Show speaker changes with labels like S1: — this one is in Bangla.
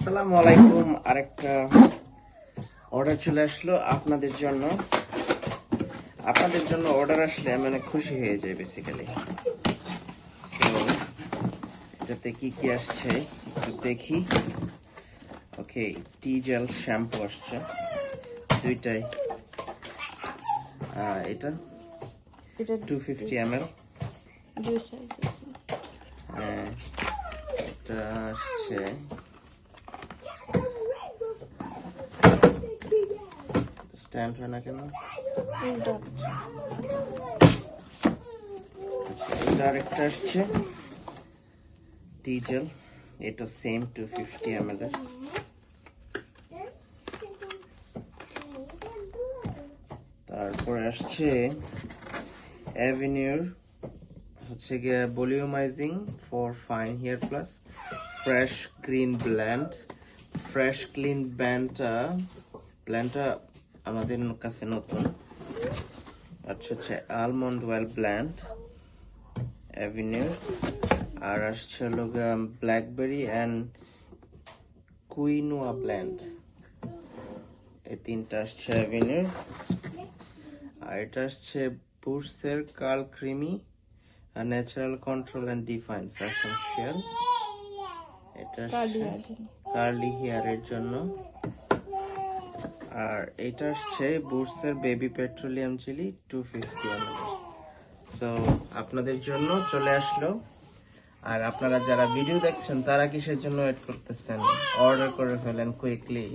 S1: আসসালামু আলাইকুম। আরেকটা অর্ডার চলে আসলো আপনাদের জন্য। অর্ডার আসলে আমি অনেক খুশি হয়ে যাই বেসিক্যালি। সো এটাতে কি কি আসছে একটু দেখি। ওকে, টি জেল শ্যাম্পু আসছে দুইটাই। এটা
S2: এটা
S1: 250 ml।
S2: দুই সাইজ।
S1: এটা আসছে স্ট্যান্ড হয় না কেন। এটা আরেকটা আসছে টি জেল, এটা সেম 250 ml এর। তারপরে আসছে অ্যাভিনিউর হচ্ছে গিয়ে volumizing for fine hair plus fresh clean blend. Fresh clean ব্ল্যান্ডটা আমাদের কাছে নতুন। আচ্ছা হচ্ছে আলমন্ড অয়েল ব্ল্যান্ড অ্যাভিনিউর। আর আসছে হলো ব্ল্যাকবেরি অ্যান্ড কুইনোয়া ব্ল্যান্ড। এই তিনটা আসছে অ্যাভিনিউর। আর এটা আসছে বুস্টের curl creamy natural control and defines essential. এটা কার্লি হেয়ারের জন্য। আর এটা আসছে বুস্টের baby petroleum jelly 250 ml। So আপনাদের জন্য চলে আসলো। আর আপনারা যারা ভিডিও দেখছেন তারা কিসের জন্য ওয়েট করতেছেন? অর্ডার করে ফেলেন কুইকলি।